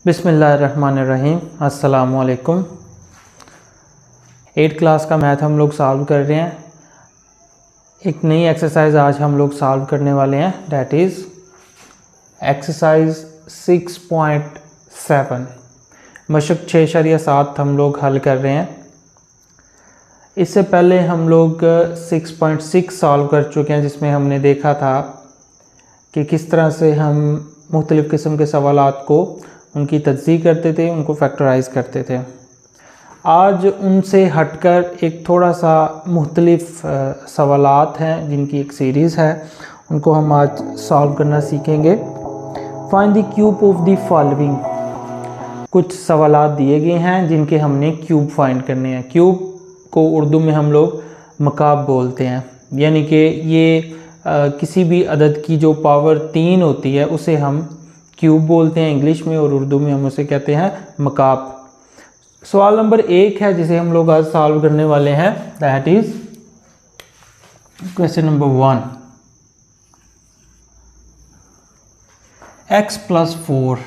बिस्मिल्लाहिर्रहमानिर्रहीम। अस्सलामुअलैकुम। 8th class का मैथ हम लोग सॉल्व कर रहे हैं। एक नई एक्सरसाइज आज हम लोग सॉल्व करने वाले हैं, डैट इज़ एक्सरसाइज 6.7। मशक 6.7 हम लोग हल कर रहे हैं। इससे पहले हम लोग 6.6 सॉल्व कर चुके हैं, जिसमें हमने देखा था कि किस तरह से हम मुख्तलिफ़ किस्म के सवालात को उनकी तज्ज़ीह करते थे, उनको फैक्टराइज़ करते थे। आज उनसे हटकर एक थोड़ा सा मुख्तलिफ़ सवालात हैं जिनकी एक सीरीज़ है, उनको हम आज सॉल्व करना सीखेंगे। Find the cube of the following. कुछ सवालात दिए गए हैं जिनके हमने क्यूब फाइंड करने हैं। क्यूब को उर्दू में हम लोग मकाब बोलते हैं, यानी कि ये किसी भी अदद की जो पावर 3 होती है उसे हम क्यूब बोलते हैं इंग्लिश में, और उर्दू में हम उसे कहते हैं मकाब। सवाल नंबर 1 है जिसे हम लोग आज सॉल्व करने वाले हैं, that is question number 1। x + 4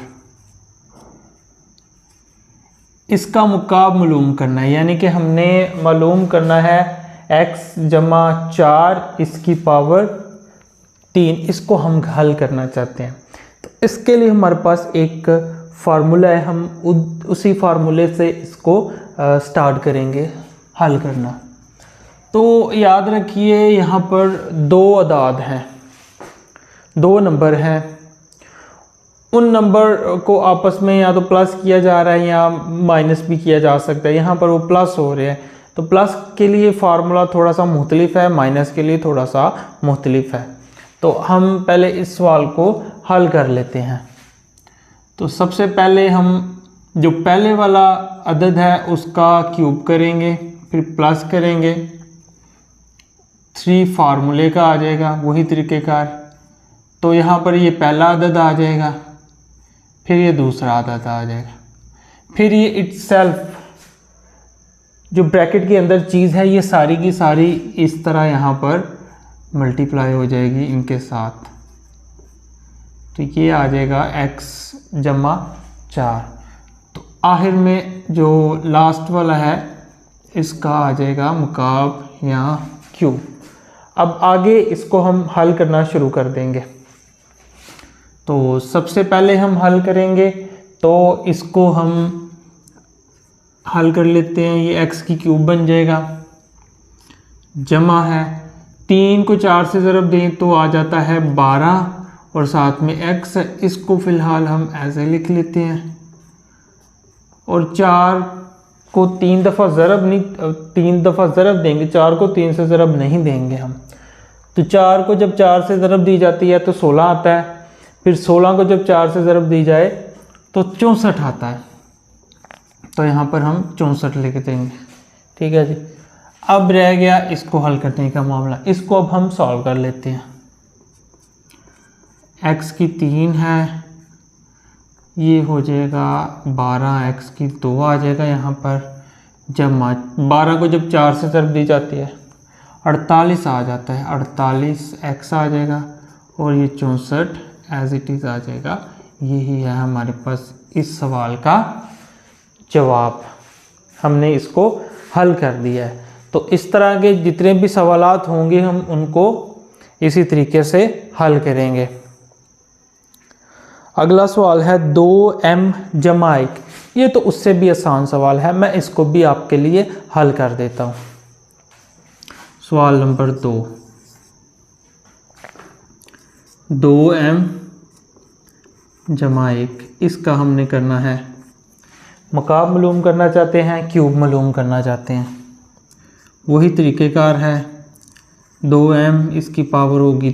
इसका मुकाब मालूम करना है, यानी कि हमने मालूम करना है x जमा 4 इसकी पावर 3। इसको हम हल करना चाहते हैं, तो इसके लिए हमारे पास एक फार्मूला है। हम उसी फार्मूले से इसको स्टार्ट करेंगे हल करना। तो याद रखिए, यहाँ पर 2 अदाद हैं, 2 नंबर हैं। उन नंबर को आपस में या तो प्लस किया जा रहा है या माइनस भी किया जा सकता है। यहाँ पर वो प्लस हो रहे हैं, तो प्लस के लिए फार्मूला थोड़ा सा मुख्तलिफ है, माइनस के लिए थोड़ा सा मुख्तलिफ है। तो हम पहले इस सवाल को हल कर लेते हैं। तो सबसे पहले हम जो पहले वाला अदद है उसका क्यूब करेंगे, फिर प्लस करेंगे, 3 फार्मूले का आ जाएगा, वही तरीक़ेकार। तो यहाँ पर ये पहला अदद आ जाएगा, फिर ये दूसरा अदद आ जाएगा, फिर ये इटसेल्फ जो ब्रैकेट के अंदर चीज़ है ये सारी की सारी इस तरह यहाँ पर मल्टीप्लाई हो जाएगी इनके साथ। तो ये आ जाएगा x जमा 4। तो आखिर में जो लास्ट वाला है इसका आ जाएगा मुकाब या क्यूब। अब आगे इसको हम हल करना शुरू कर देंगे। तो सबसे पहले हम हल करेंगे, तो इसको हम हल कर लेते हैं। ये x की क्यूब बन जाएगा, जमा है 3 को 4 से ज़रब दें तो आ जाता है 12, और साथ में x है, इसको फ़िलहाल हम ऐसे लिख लेते हैं। और 4 को 3 दफ़ा ज़रब नहीं, 3 दफ़ा ज़रब देंगे, 4 को 3 से ज़रब नहीं देंगे हम। तो 4 को जब 4 से ज़रब दी जाती है तो 16 आता है, फिर 16 को जब 4 से ज़रब दी जाए तो 64 आता है। तो यहाँ पर हम 64 लिख देंगे, ठीक है जी। अब रह गया इसको हल करने का मामला। इसको अब हम सॉल्व कर लेते हैं। x की 3 है, ये हो जाएगा 12, x की 2 आ जाएगा यहाँ पर, जमा 12 को जब 4 से ज़रब दी जाती है 48 आ जाता है, 48x आ जाएगा, और ये 64 एज इट इज़ आ जाएगा। यही है हमारे पास इस सवाल का जवाब। हमने इसको हल कर दिया है। तो इस तरह के जितने भी सवालात होंगे हम उनको इसी तरीके से हल करेंगे। अगला सवाल है 2m जमा 1। ये तो उससे भी आसान सवाल है, मैं इसको भी आपके लिए हल कर देता हूँ। सवाल नंबर 2, 2m जमा 1, इसका हमने करना है मकाब मालूम करना चाहते हैं, क्यूब मालूम करना चाहते हैं। वही तरीक़ेकार है, 2m इसकी पावर होगी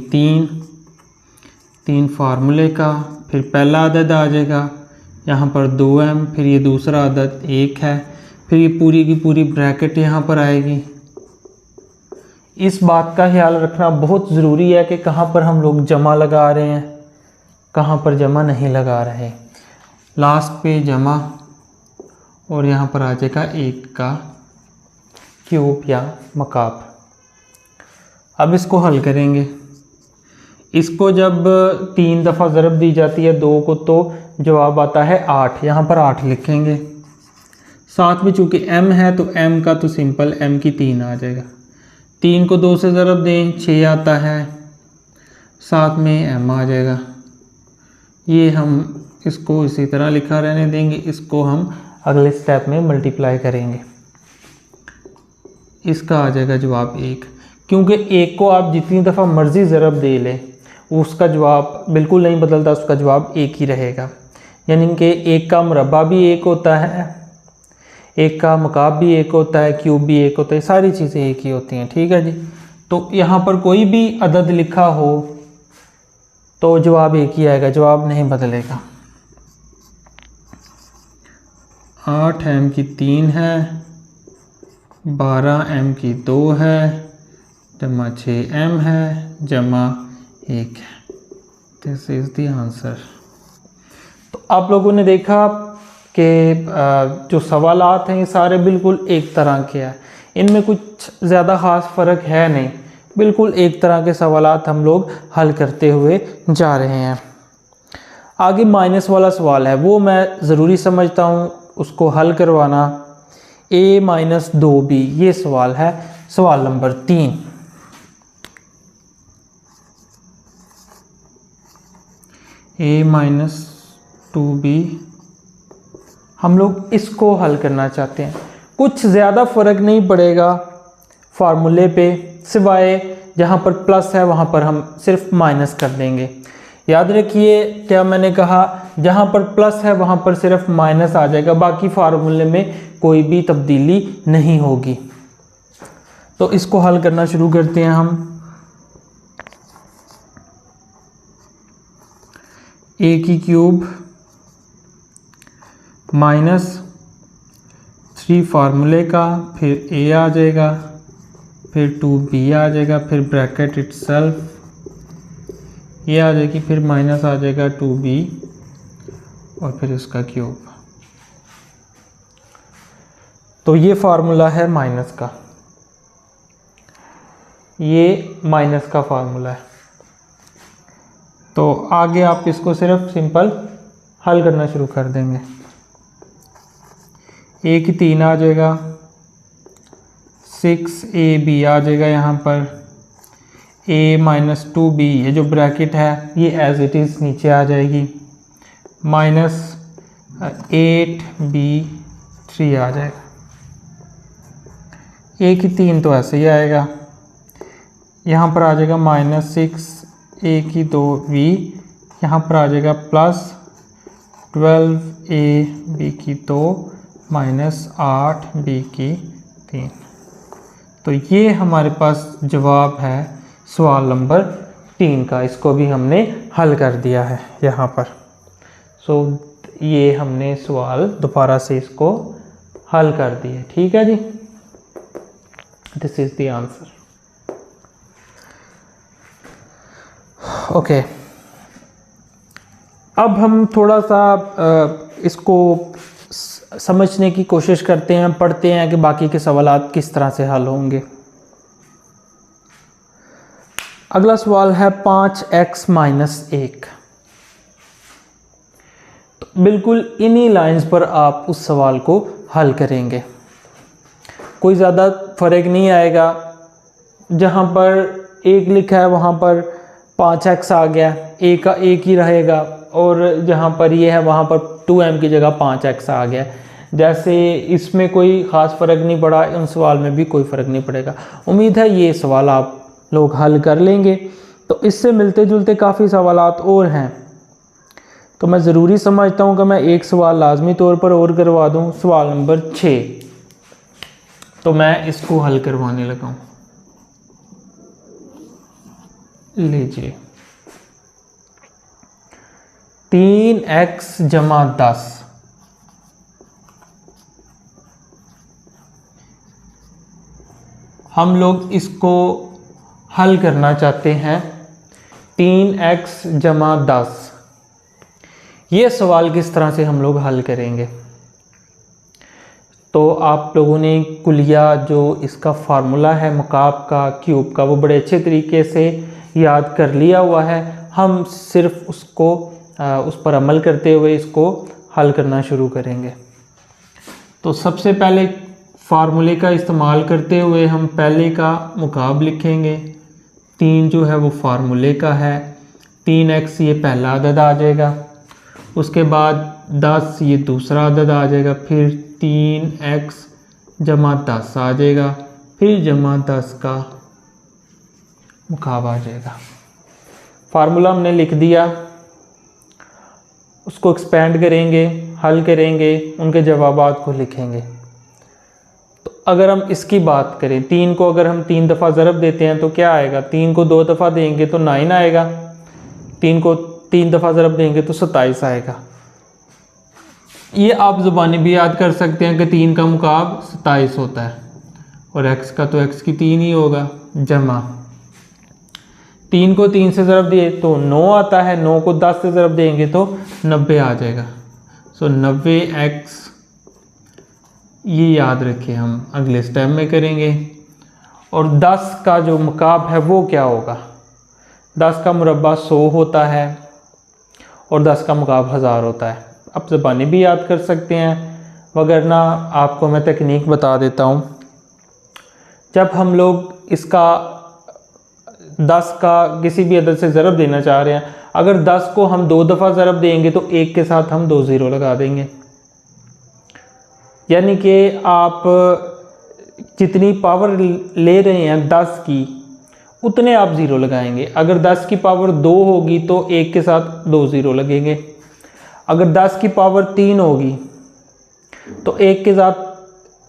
3 फार्मूले का, फिर पहला अदद आ जाएगा यहाँ पर 2m, फिर ये दूसरा अदद 1 है, फिर ये पूरी की पूरी ब्रैकेट यहाँ पर आएगी। इस बात का ख्याल रखना बहुत ज़रूरी है कि कहाँ पर हम लोग जमा लगा रहे हैं, कहाँ पर जमा नहीं लगा रहे। लास्ट पे जमा, और यहाँ पर आ जाएगा 1 का क्यूब या मकाब। अब इसको हल करेंगे। इसको जब 3 दफ़ा ज़रब दी जाती है 2 को तो जवाब आता है 8। यहाँ पर 8 लिखेंगे। साथ में चूँकि m है तो m का तो सिंपल m की 3 आ जाएगा। 3 को 2 से ज़रब दें 6 आता है, साथ में m आ जाएगा। ये हम इसको इसी तरह लिखा रहने देंगे, इसको हम अगले स्टेप में मल्टीप्लाई करेंगे। इसका आ जाएगा जवाब 1, क्योंकि 1 को आप जितनी दफ़ा मर्ज़ी ज़रब दे लें उसका जवाब बिल्कुल नहीं बदलता, उसका जवाब 1 ही रहेगा। यानी कि 1 का मुरब्बा भी 1 होता है, 1 का मकाब भी 1 होता है, क्यूब भी 1 होता है, सारी चीज़ें 1 ही होती हैं। ठीक है जी। तो यहाँ पर कोई भी अदद लिखा हो तो जवाब 1 ही आएगा, जवाब नहीं बदलेगा। 8 m की 3 है, 12 m की 2 है, जमा 6 m है, जमा 1 है। This is the answer. तो आप लोगों ने देखा कि जो सवालात हैं ये सारे बिल्कुल एक तरह के हैं, इनमें कुछ ज़्यादा ख़ास फ़र्क है नहीं, बिल्कुल एक तरह के सवालात हम लोग हल करते हुए जा रहे हैं। आगे माइनस वाला सवाल है, वो मैं ज़रूरी समझता हूँ उसको हल करवाना। a माइनस 2b ये सवाल है, सवाल नंबर 3। a माइनस 2b हम लोग इसको हल करना चाहते हैं। कुछ ज़्यादा फ़र्क नहीं पड़ेगा फार्मूले पे, सिवाय जहाँ पर प्लस है वहाँ पर हम सिर्फ माइनस कर देंगे। याद रखिए क्या मैंने कहा, जहाँ पर प्लस है वहाँ पर सिर्फ माइनस आ जाएगा, बाकी फार्मूले में कोई भी तब्दीली नहीं होगी। तो इसको हल करना शुरू करते हैं हम। a की क्यूब माइनस 3 फार्मूले का, फिर a आ जाएगा, फिर 2b आ जाएगा, फिर ब्रैकेट इटसेल्फ ये आ जाएगी, फिर माइनस आ जाएगा 2b और फिर इसका क्यूब। तो ये फार्मूला है माइनस का, ये माइनस का फार्मूला है। तो आगे आप इसको सिर्फ सिंपल हल करना शुरू कर देंगे। a की 3 आ जाएगा, 6ab आ जाएगा, यहाँ पर a माइनस 2b ये जो ब्रैकेट है ये एज इट इज़ नीचे आ जाएगी, माइनस 8b3 आ जाएगा। a की 3 तो ऐसे ही आएगा, यहाँ पर आ जाएगा माइनस 6a की 2b, यहाँ पर आ जाएगा प्लस 12ab की 2 माइनस 8b की 3। तो ये हमारे पास जवाब है सवाल नंबर 3 का। इसको भी हमने हल कर दिया है यहाँ पर। सो ये हमने सवाल दोबारा से इसको हल कर दिया। ठीक है जी, this is the answer. Okay, अब हम थोड़ा सा इसको समझने की कोशिश करते हैं, पढ़ते हैं कि बाकी के सवालात किस तरह से हल होंगे। अगला सवाल है 5x माइनस 1। तो बिल्कुल इन्हीं लाइंस पर आप उस सवाल को हल करेंगे, कोई ज़्यादा फर्क नहीं आएगा। जहाँ पर 1 लिखा है वहाँ पर 5x आ गया, a का 1 ही रहेगा, और जहाँ पर ये है वहाँ पर 2m की जगह 5x आ गया। जैसे इसमें कोई ख़ास फ़र्क नहीं पड़ा, उन सवाल में भी कोई फ़र्क नहीं पड़ेगा। उम्मीद है ये सवाल आप लोग हल कर लेंगे। तो इससे मिलते जुलते काफ़ी सवालात और हैं, तो मैं ज़रूरी समझता हूँ कि मैं एक सवाल लाजमी तौर पर और करवा दूँ, सवाल नंबर 6। तो मैं इसको हल करवाने लगा हूँ। लीजिए, 3x जमा 10 हम लोग इसको हल करना चाहते हैं। 3x जमा 10 ये सवाल किस तरह से हम लोग हल करेंगे। तो आप लोगों ने कुलिया जो इसका फार्मूला है मकाब का, क्यूब का, वो बड़े अच्छे तरीके से याद कर लिया हुआ है, हम सिर्फ उसको उस पर अमल करते हुए इसको हल करना शुरू करेंगे। तो सबसे पहले फार्मूले का इस्तेमाल करते हुए हम पहले का मुकाब लिखेंगे। 3 जो है वो फार्मूले का है, 3x ये पहला अदद आ जाएगा, उसके बाद 10 ये दूसरा अदद आ जाएगा, फिर 3x जमा 10 आ जाएगा, फिर जमा 10 का मुकाब आ जाएगा। फार्मूला हमने लिख दिया, उसको एक्सपेंड करेंगे, हल करेंगे, उनके जवाबात को लिखेंगे। तो अगर हम इसकी बात करें, 3 को अगर हम 3 दफ़ा ज़रब देते हैं तो क्या आएगा? 3 को 2 दफ़ा देंगे तो 9 आएगा, 3 को 3 दफ़ा ज़रब देंगे तो 27 आएगा। ये आप ज़ुबानी भी याद कर सकते हैं कि 3 का मुकाब 27 होता है और x का तो x की 3 ही होगा, जमा 3 को 3 से ज़रब दिए तो 9 आता है, 9 को 10 से ज़रब देंगे तो 90 आ जाएगा। सो 90x, ये याद रखिए, हम अगले स्टेप में करेंगे। और 10 का जो मुकाब है वो क्या होगा? 10 का मुरब्बा 100 होता है और 10 का मुकाब 1000 होता है। आप ज़बानी भी याद कर सकते हैं, वगरना आपको मैं तकनीक बता देता हूँ। जब हम लोग इसका 10 का किसी भी अदद से ज़रब देना चाह रहे हैं, अगर 10 को हम 2 दफ़ा ज़रब देंगे तो 1 के साथ हम 2 ज़ीरो लगा देंगे, यानी कि आप जितनी पावर ले रहे हैं 10 की उतने आप ज़ीरो लगाएंगे। अगर 10 की पावर 2 होगी तो 1 के साथ 2 ज़ीरो लगेंगे, अगर 10 की पावर 3 होगी तो 1 के साथ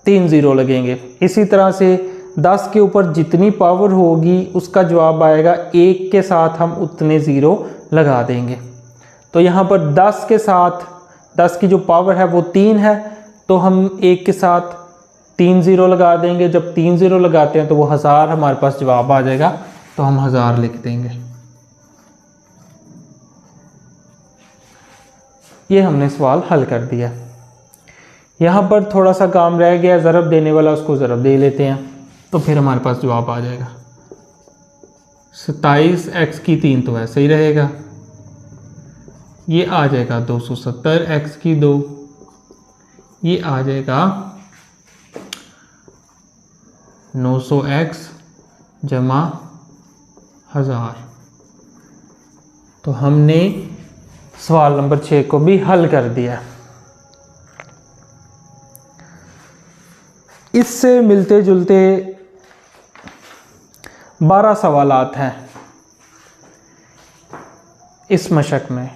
3 ज़ीरो लगेंगे। इसी तरह से 10 के ऊपर जितनी पावर होगी उसका जवाब आएगा, 1 के साथ हम उतने ज़ीरो लगा देंगे। तो यहाँ पर 10 के साथ 10 की जो पावर है वो 3 है, तो हम 1 के साथ 3 ज़ीरो लगा देंगे। जब 3 ज़ीरो लगाते हैं तो वो 1000 हमारे पास जवाब आ जाएगा, तो हम 1000 लिख देंगे। ये हमने सवाल हल कर दिया। यहाँ पर थोड़ा सा काम रह गया, ज़रब देने वाला, उसको ज़रब दे लेते हैं तो फिर हमारे पास जवाब आ जाएगा। 27x की 3 तो ऐसे ही रहेगा, ये आ जाएगा 270x की 2, ये आ जाएगा 900x जमा 1000। तो हमने सवाल नंबर 6 को भी हल कर दिया। इससे मिलते जुलते 12 सवालात हैं इस मशक में।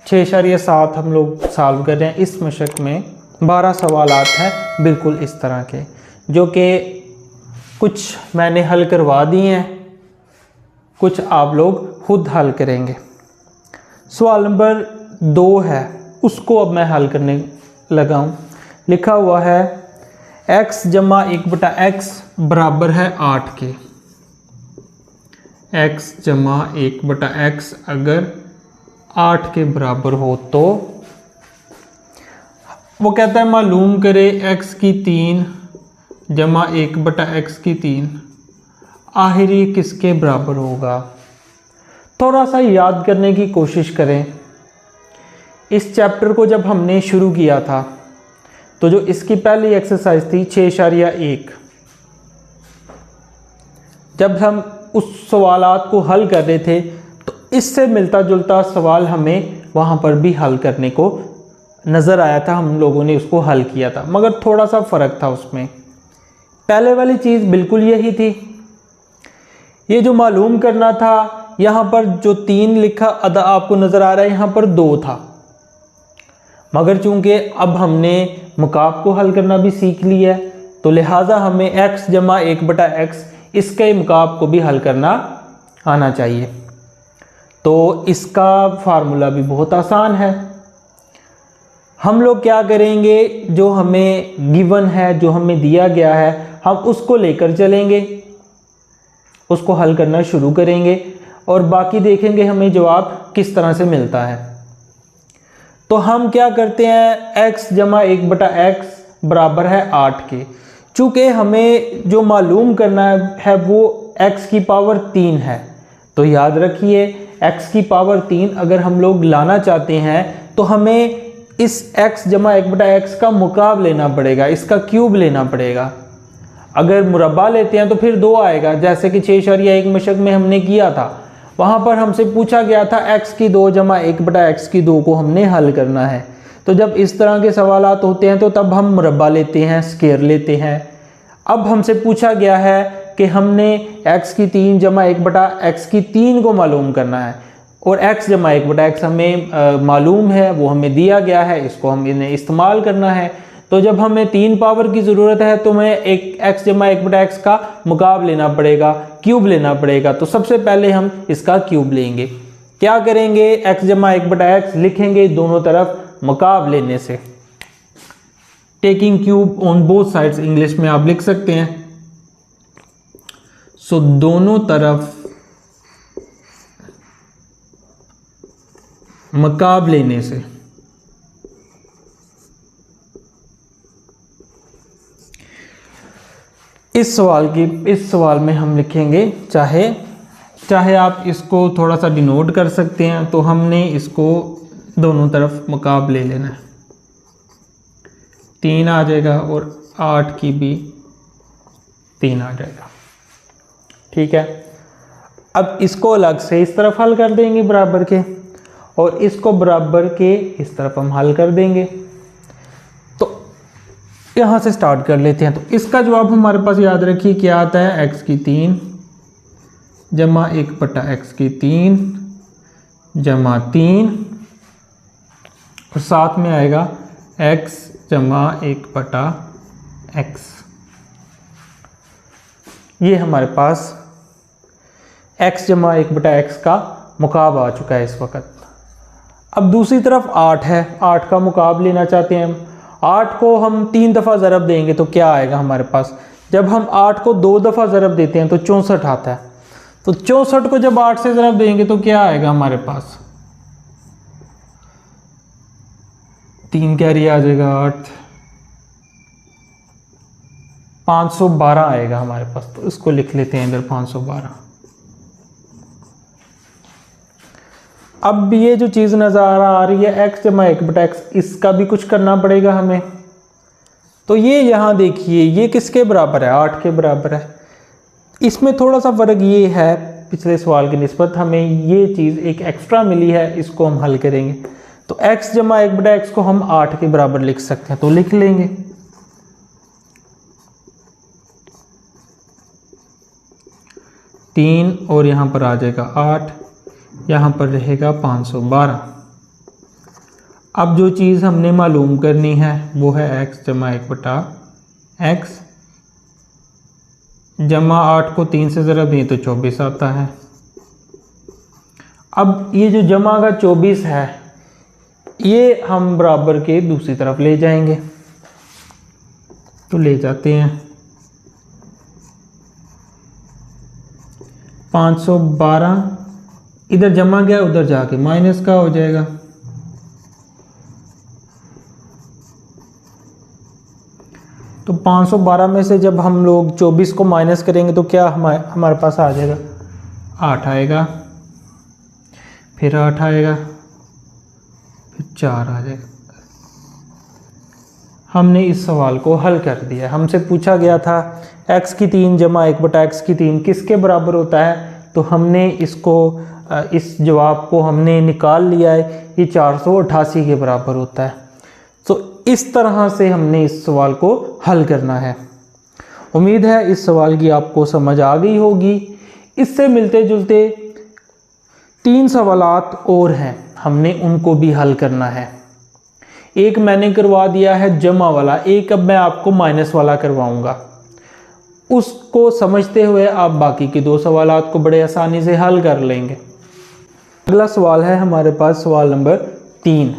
6.7 हम लोग सॉल्व कर रहे हैं। इस मशक में 12 सवालात हैं बिल्कुल इस तरह के, जो कि कुछ मैंने हल करवा दिए हैं, कुछ आप लोग खुद हल करेंगे। सवाल नंबर 2 है, उसको अब मैं हल करने लगा हूँ। लिखा हुआ है x जमा 1/x बराबर है 8 के। x जमा 1/x अगर 8 के बराबर हो तो वो कहता है मालूम करे x की 3 जमा 1/x की 3 आखिरी किसके बराबर होगा। थोड़ा सा याद करने की कोशिश करें। इस चैप्टर को जब हमने शुरू किया था तो जो इसकी पहली एक्सरसाइज थी 6.1, जब हम उस सवालात को हल कर रहे थे तो इससे मिलता जुलता सवाल हमें वहाँ पर भी हल करने को नज़र आया था। हम लोगों ने उसको हल किया था, मगर थोड़ा सा फ़र्क था उसमें। पहले वाली चीज़ बिल्कुल यही थी, ये जो मालूम करना था, यहाँ पर जो 3 लिखा अदा आपको नज़र आ रहा है, यहाँ पर 2 था, मगर चूंकि अब हमने मुकाब को हल करना भी सीख लिया है तो लिहाजा हमें x जमा 1/x इसके मुकाब को भी हल करना आना चाहिए। तो इसका फार्मूला भी बहुत आसान है। हम लोग क्या करेंगे, जो हमें गिवन है, जो हमें दिया गया है, हम उसको लेकर चलेंगे, उसको हल करना शुरू करेंगे और बाकी देखेंगे हमें जवाब किस तरह से मिलता है। तो हम क्या करते हैं, x जमा 1/x बराबर है 8 के। चूँकि हमें जो मालूम करना है वो x की पावर 3 है। तो याद रखिए x की पावर 3 अगर हम लोग लाना चाहते हैं तो हमें इस x जमा 1/x का मुकाब लेना पड़ेगा, इसका क्यूब लेना पड़ेगा। अगर मुरब्बा लेते हैं तो फिर 2 आएगा, जैसे कि 6.1 मशक में हमने किया था। वहाँ पर हमसे पूछा गया था x की 2 जमा 1/x की 2 को हमने हल करना है। तो जब इस तरह के सवालात होते हैं तो तब हम मुरब्बा लेते हैं, स्क्वायर लेते हैं। अब हमसे पूछा गया है कि हमने x की 3 जमा 1/x की 3 को मालूम करना है, और x जमा 1/x हमें मालूम है, वो हमें दिया गया है, इसको हम इन्हें इस्तेमाल करना है। तो जब हमें 3 पावर की ज़रूरत है तो हमें एक x जमा 1/x का मुकाब लेना पड़ेगा, क्यूब लेना पड़ेगा। तो सबसे पहले हम इसका क्यूब लेंगे। क्या करेंगे, x जमा 1/x लिखेंगे दोनों तरफ मुकाब लेने से। Taking cube on both sides English में आप लिख सकते हैं। सो दोनों तरफ मुकाब लेने से इस सवाल में हम लिखेंगे, चाहे आप इसको थोड़ा सा डिनोट कर सकते हैं। तो हमने इसको दोनों तरफ मुकाब ले लेना है। 3 आ जाएगा और 8 की भी 3 आ जाएगा। ठीक है, अब इसको अलग से इस तरफ हल कर देंगे बराबर के, और इसको बराबर के इस तरफ हम हल कर देंगे। तो यहाँ से स्टार्ट कर लेते हैं। तो इसका जवाब हमारे पास याद रखिए क्या आता है, x की 3 जमा 1/x की 3 जमा 3, और साथ में आएगा x जमा 1/x। ये हमारे पास x जमा 1/x का मुकाब आ चुका है इस वक्त। अब दूसरी तरफ 8 है, 8 का मुकाब लेना चाहते हैं हम। 8 को हम 3 दफ़ा ज़रब देंगे तो क्या आएगा हमारे पास, जब हम 8 को 2 दफ़ा ज़रब देते हैं तो 64 आता है। तो 64 को जब 8 से ज़रब देंगे तो क्या आएगा हमारे पास, 3 कैरी आ जाएगा, 8 512 आएगा हमारे पास। तो इसको लिख लेते हैं इधर 512। अब ये जो चीज़ नज़र आ रही है x जमा 1/x, इसका भी कुछ करना पड़ेगा हमें। तो ये यहाँ देखिए ये किसके बराबर है, 8 के बराबर है। इसमें थोड़ा सा फ़र्क ये है पिछले सवाल की निस्बत, हमें ये चीज़ एक एक्स्ट्रा मिली है, इसको हम हल करेंगे। तो x जमा 1/x को हम 8 के बराबर लिख सकते हैं, तो लिख लेंगे। तीन और यहाँ पर आ जाएगा 8, यहाँ पर रहेगा 512। अब जो चीज़ हमने मालूम करनी है वो है x जमा 1/x, जमा 8 को 3 से ज़रा दें तो 24 आता है। अब ये जो जमा का 24 है ये हम बराबर के दूसरी तरफ ले जाएंगे, तो ले जाते हैं। 512 इधर जमा गया, उधर जाके माइनस का हो जाएगा। तो 512 में से जब हम लोग 24 को माइनस करेंगे तो क्या हमारे पास आ जाएगा, 8 आएगा, फिर 8 आएगा, फिर 4 आ जाएगा। हमने इस सवाल को हल कर दिया। हमसे पूछा गया था x की 3 जमा 1/x की 3 किसके बराबर होता है, तो हमने इसको इस जवाब को हमने निकाल लिया है, ये 488 के बराबर होता है। तो इस तरह से हमने इस सवाल को हल करना है। उम्मीद है इस सवाल की आपको समझ आ गई होगी। इससे मिलते जुलते 3 सवालात और हैं, हमने उनको भी हल करना है। एक मैंने करवा दिया है जमा वाला, एक अब मैं आपको माइनस वाला करवाऊंगा। उसको समझते हुए आप बाकी के 2 सवालात को बड़े आसानी से हल कर लेंगे। अगला सवाल है हमारे पास सवाल नंबर 3।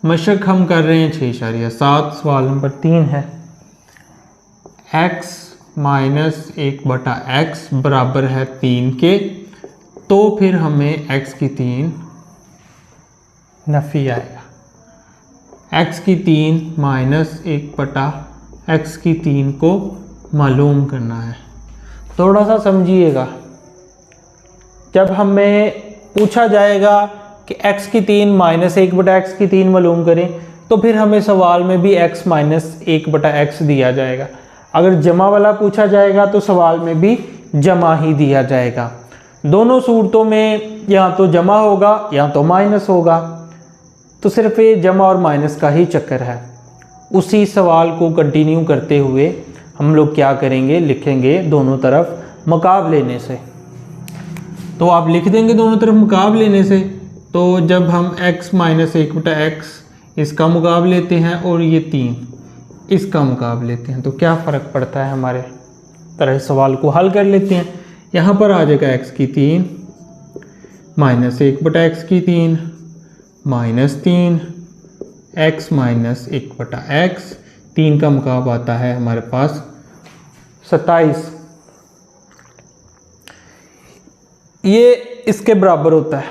मशक हम कर रहे हैं 6.7। सवाल नंबर 3 है x माइनस 1/x बराबर है 3 के, तो फिर हमें x की 3 नफ़ी आएगा। x की 3 माइनस 1/x की 3 को मालूम करना है। थोड़ा सा समझिएगा, जब हमें पूछा जाएगा कि x की 3 माइनस 1/x की 3 मालूम करें, तो फिर हमें सवाल में भी x माइनस 1/x दिया जाएगा। अगर जमा वाला पूछा जाएगा तो सवाल में भी जमा ही दिया जाएगा। दोनों सूरतों में या तो जमा होगा या तो माइनस होगा, तो सिर्फ ये जमा और माइनस का ही चक्कर है। उसी सवाल को कंटिन्यू करते हुए हम लोग क्या करेंगे, लिखेंगे दोनों तरफ मुकाब लेने से। तो आप लिख देंगे दोनों तरफ मुकाब लेने से। तो जब हम x माइनस 1/x इसका मुकाब लेते हैं और ये 3 इसका मुकाब लेते हैं, तो क्या फ़र्क पड़ता है हमारे तरह सवाल को हल कर लेते हैं। यहाँ पर आ जाएगा x की 3 माइनस 1/x की 3 माइनस 3 x माइनस 1/x, 3 का मुकाब आता है हमारे पास 27। ये इसके बराबर होता है।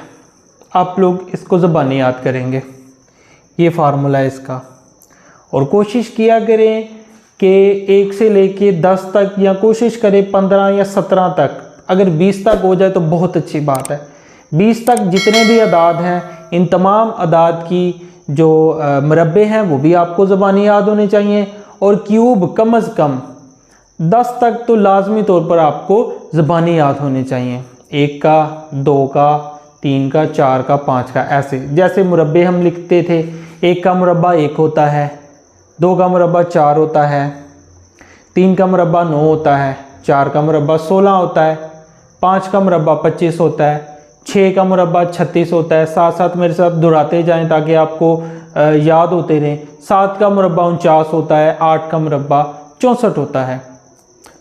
आप लोग इसको ज़बानी याद करेंगे, ये फार्मूला है इसका, और कोशिश किया करें कि 1 से लेके 10 तक, या कोशिश करें 15 या 17 तक। अगर 20 तक हो जाए तो बहुत अच्छी बात है। 20 तक जितने भी अदाद हैं, इन तमाम अदाद की जो मुरब्बे हैं वो भी आपको ज़बानी याद होने चाहिए, और क्यूब कम अज़ कम 10 तक तो लाजमी तौर पर आपको ज़बानी याद होने चाहिए। 1 का, 2 का, 3 का, 4 का, 5 का, ऐसे जैसे मुरब्बे हम लिखते थे। 1 का मुरब्बा 1 होता है, 2 का मुरब्बा 4 होता है, 3 का मुरब्बा 9 होता है, 4 का मुरब्बा 16 होता है, 5 का मुरब्बा 25 होता है, 6 का मुरब्बा 36 होता है। साथ साथ मेरे साथ दोहराते जाएं ताकि आपको याद होते रहें। 7 का मुरब्बा 49 होता है, 8 का मुरब्बा 64 होता है,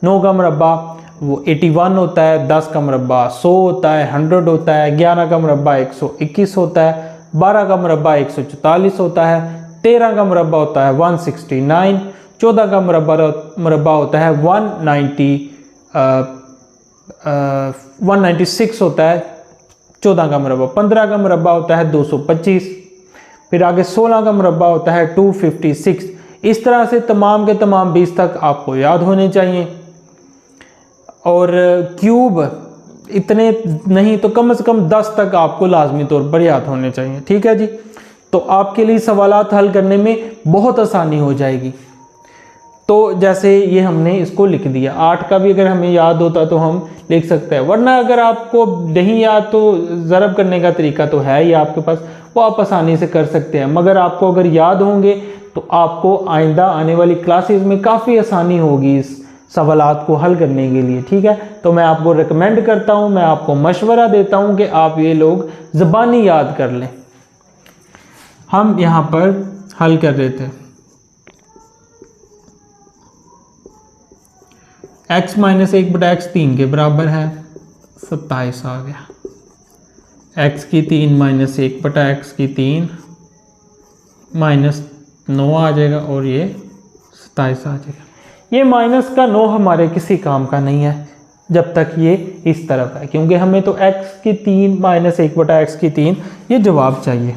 9 का मुरब्बा वो 81 होता है, 10 का मुरब्बा 100 होता है, 100 होता है, 11 का मुरब्बा 121 होता है, 12 का मुरब्बा 144 होता है, 13 का मुरब्बा होता है 169, 14 का मुरब्बा होता है 196 होता है 14 का मुरब्बा। 15 का मुरब्बा होता है 225, फिर आगे 16 का मुरब्बा होता है 256। इस तरह से तमाम के तमाम 20 तक आपको याद होने चाहिए। और क्यूब इतने नहीं तो कम से कम 10 तक आपको लाजमी तौर पर याद होने चाहिए। ठीक है जी, तो आपके लिए सवालात हल करने में बहुत आसानी हो जाएगी। तो जैसे ये हमने इसको लिख दिया, 8 का भी अगर हमें याद होता तो हम लिख सकते हैं, वरना अगर आपको नहीं याद तो ज़रब करने का तरीका तो है ही आपके पास, वो आप आसानी से कर सकते हैं। मगर आपको अगर याद होंगे तो आपको आइंदा आने वाली क्लासेस में काफ़ी आसानी होगी इस सवालात को हल करने के लिए। ठीक है, तो मैं आपको रिकमेंड करता हूँ, मैं आपको मशवरा देता हूँ कि आप ये लोग ज़बानी याद कर लें। हम यहाँ पर हल कर रहे थे, x माइनस 1/x 3 के बराबर है, 27 आ गया। x की 3 माइनस 1/x की 3 माइनस 9 आ जाएगा, और ये 27 आ जाएगा। ये माइनस का 9 हमारे किसी काम का नहीं है जब तक ये इस तरफ है, क्योंकि हमें तो x की 3 माइनस 1/x की 3 ये जवाब चाहिए।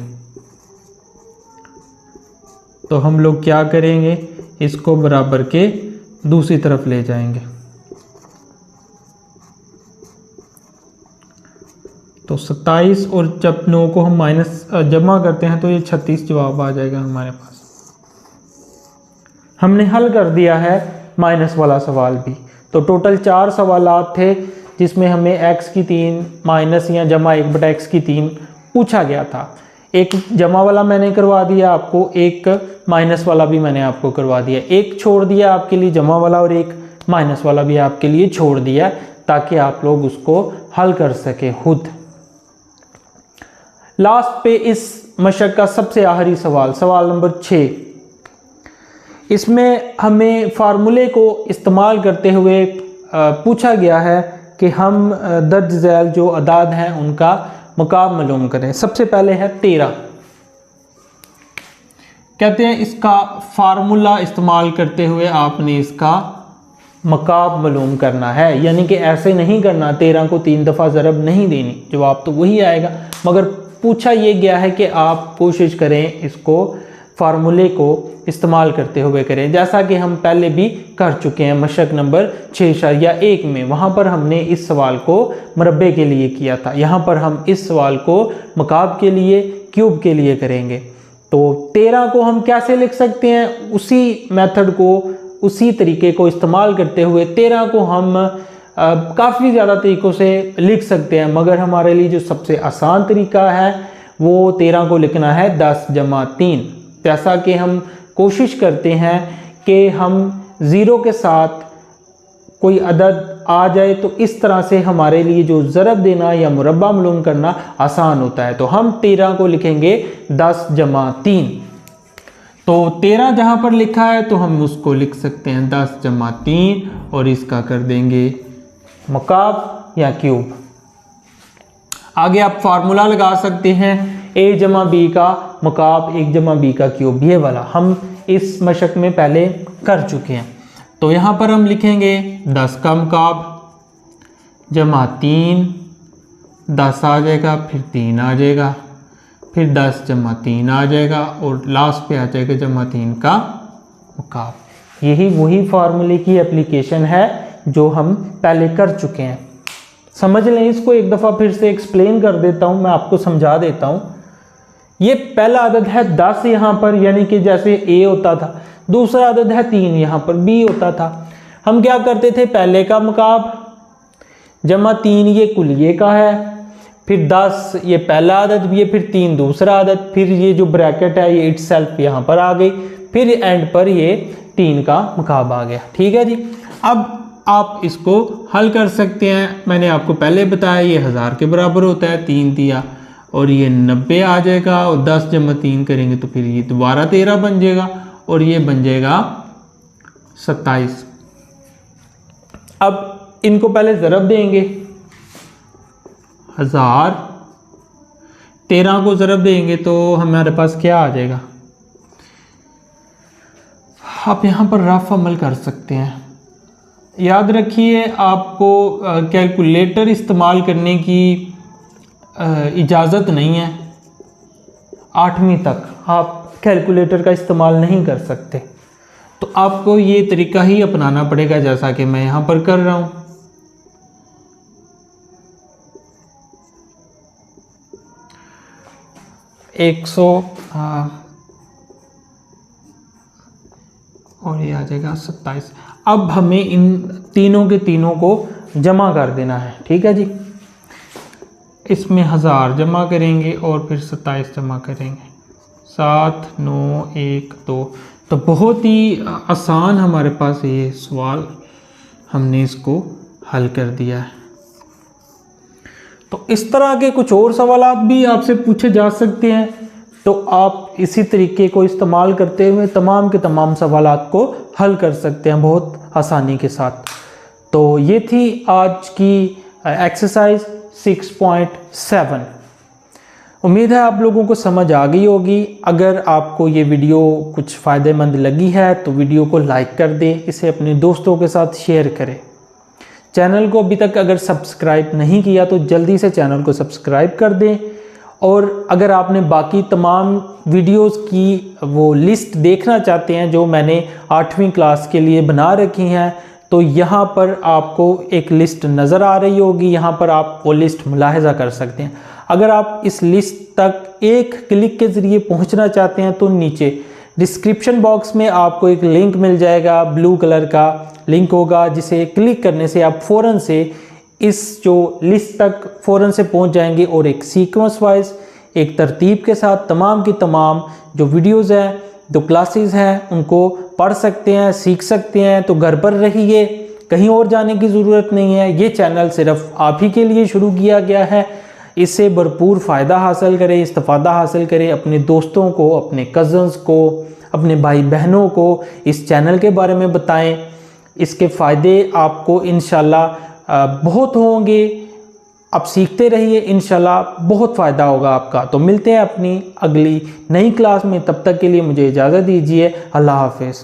तो हम लोग क्या करेंगे, इसको बराबर के दूसरी तरफ ले जाएंगे। तो 27 और जब 9 को हम माइनस जमा करते हैं तो ये 36 जवाब आ जाएगा हमारे पास। हमने हल कर दिया है माइनस वाला सवाल भी। तो टोटल 4 सवालात थे जिसमें हमें x की 3 माइनस या जमा 1/x की 3 पूछा गया था। एक जमा वाला मैंने करवा दिया आपको, एक माइनस वाला भी मैंने आपको करवा दिया। एक छोड़ दिया आपके लिए जमा वाला, और एक माइनस वाला भी आपके लिए छोड़ दिया, ताकि आप लोग उसको हल कर सके खुद। लास्ट पे इस मशक का सबसे आखिरी सवाल, सवाल नंबर 6। इसमें हमें फार्मूले को इस्तेमाल करते हुए पूछा गया है कि हम दर्ज झैल जो अदाद हैं उनका मुकाब मालूम करें। सबसे पहले है 13। कहते हैं इसका फार्मूला इस्तेमाल करते हुए आपने इसका मकाब मालूम करना है, यानी कि ऐसे नहीं करना 13 को 3 दफ़ा ज़रब नहीं देनी, जवाब तो वही आएगा। मगर पूछा ये गया है कि आप कोशिश करें इसको फार्मूले को इस्तेमाल करते हुए करें, जैसा कि हम पहले भी कर चुके हैं मशक नंबर 6.1 में। वहाँ पर हमने इस सवाल को मुरब्बे के लिए किया था, यहाँ पर हम इस सवाल को मकाब के लिए, क्यूब के लिए करेंगे। तो 13 को हम कैसे लिख सकते हैं, उसी मेथड को, उसी तरीके को इस्तेमाल करते हुए 13 को हम काफ़ी ज़्यादा तरीक़ों से लिख सकते हैं, मगर हमारे लिए जो सबसे आसान तरीका है वो 13 को लिखना है 10 जमा 3। जैसा कि हम कोशिश करते हैं कि हम ज़ीरो के साथ कोई अदद आ जाए तो इस तरह से हमारे लिए जो ज़रब देना या मुरब्बा मालूम करना आसान होता है। तो हम 13 को लिखेंगे 10 जमा 3। तो 13 जहाँ पर लिखा है तो हम उसको लिख सकते हैं 10 जमा 3 और इसका कर देंगे मकाब या क्यूब। आगे आप फार्मूला लगा सकते हैं a जमा b का मकाब 1 जमा b का क्यूब, ये वाला हम इस मशक में पहले कर चुके हैं। तो यहाँ पर हम लिखेंगे 10 का मकाब जमा 3, 10 आ जाएगा, फिर 3 आ जाएगा, फिर 10 जमा 3 आ जाएगा और लास्ट पे आ जाएगा जमा 3 का मकाब। यही वही फार्मूले की एप्लीकेशन है जो हम पहले कर चुके हैं। समझ लें, इसको एक दफ़ा फिर से एक्सप्लेन कर देता हूँ, मैं आपको समझा देता हूँ। ये पहला अदद है 10 यहाँ पर, यानी कि जैसे a होता था। दूसरा अदद है 3 यहाँ पर b होता था। हम क्या करते थे, पहले का मकाब जमा 3 ये कुलिये का है, फिर 10 ये पहला अदद भी है, फिर 3 दूसरा अदद, फिर ये जो ब्रैकेट है ये इटसेल्फ यहाँ पर आ गई, फिर एंड पर ये 3 का मकाब आ गया। ठीक है जी। अब आप इसको हल कर सकते हैं। मैंने आपको पहले बताया ये 1000 के बराबर होता है, 3 दिया और ये 90 आ जाएगा और 10 जमा 3 करेंगे तो फिर ये दोबारा 13 बन जाएगा और ये बन जाएगा 27। अब इनको पहले ज़रब देंगे, 1000 13 को ज़रब देंगे तो हमारे पास क्या आ जाएगा। आप यहाँ पर रफ अमल कर सकते हैं। याद रखिए आपको कैलकुलेटर इस्तेमाल करने की इजाज़त नहीं है। 8वीं तक आप कैलकुलेटर का इस्तेमाल नहीं कर सकते, तो आपको ये तरीका ही अपनाना पड़ेगा जैसा कि मैं यहाँ पर कर रहा हूँ। और ये आ जाएगा 27। अब हमें इन तीनों के तीनों को जमा कर देना है। ठीक है जी। इसमें 1000 जमा करेंगे और फिर 27 जमा करेंगे, 7 9 1 2। तो बहुत ही आसान हमारे पास ये सवाल, हमने इसको हल कर दिया है। तो इस तरह के कुछ और सवाल भी आपसे पूछे जा सकते हैं, तो आप इसी तरीके को इस्तेमाल करते हुए तमाम के तमाम सवालात को हल कर सकते हैं बहुत आसानी के साथ। तो ये थी आज की एक्सरसाइज 6.7। उम्मीद है आप लोगों को समझ आ गई होगी। अगर आपको ये वीडियो कुछ फ़ायदेमंद लगी है तो वीडियो को लाइक कर दें, इसे अपने दोस्तों के साथ शेयर करें। चैनल को अभी तक अगर सब्सक्राइब नहीं किया तो जल्दी से चैनल को सब्सक्राइब कर दें। और अगर आपने बाकी तमाम वीडियोस की वो लिस्ट देखना चाहते हैं जो मैंने 8वीं क्लास के लिए बना रखी हैं, तो यहाँ पर आपको एक लिस्ट नज़र आ रही होगी, यहाँ पर आप वो लिस्ट मुलाहिजा कर सकते हैं। अगर आप इस लिस्ट तक एक क्लिक के ज़रिए पहुँचना चाहते हैं तो नीचे डिस्क्रिप्शन बॉक्स में आपको एक लिंक मिल जाएगा, ब्लू कलर का लिंक होगा, जिसे क्लिक करने से आप फ़ौरन से इस जो लिस्ट तक फ़ौरन से पहुंच जाएंगे और एक सीक्वेंस वाइज, एक तरतीब के साथ तमाम की तमाम जो वीडियोस हैं, जो क्लासेस हैं, उनको पढ़ सकते हैं, सीख सकते हैं। तो घर पर रहिए, कहीं और जाने की ज़रूरत नहीं है। ये चैनल सिर्फ आप ही के लिए शुरू किया गया है। इससे भरपूर फ़ायदा हासिल करें, इस्तिफ़ादा हासिल करें। अपने दोस्तों को, अपने कज़न्स को, अपने भाई बहनों को इस चैनल के बारे में बताएं। इसके फ़ायदे आपको इंशाल्लाह बहुत होंगे। आप सीखते रहिए, इंशाल्लाह बहुत फ़ायदा होगा आपका। तो मिलते हैं अपनी अगली नई क्लास में, तब तक के लिए मुझे इजाज़त दीजिए। अल्लाह हाफ़िज़।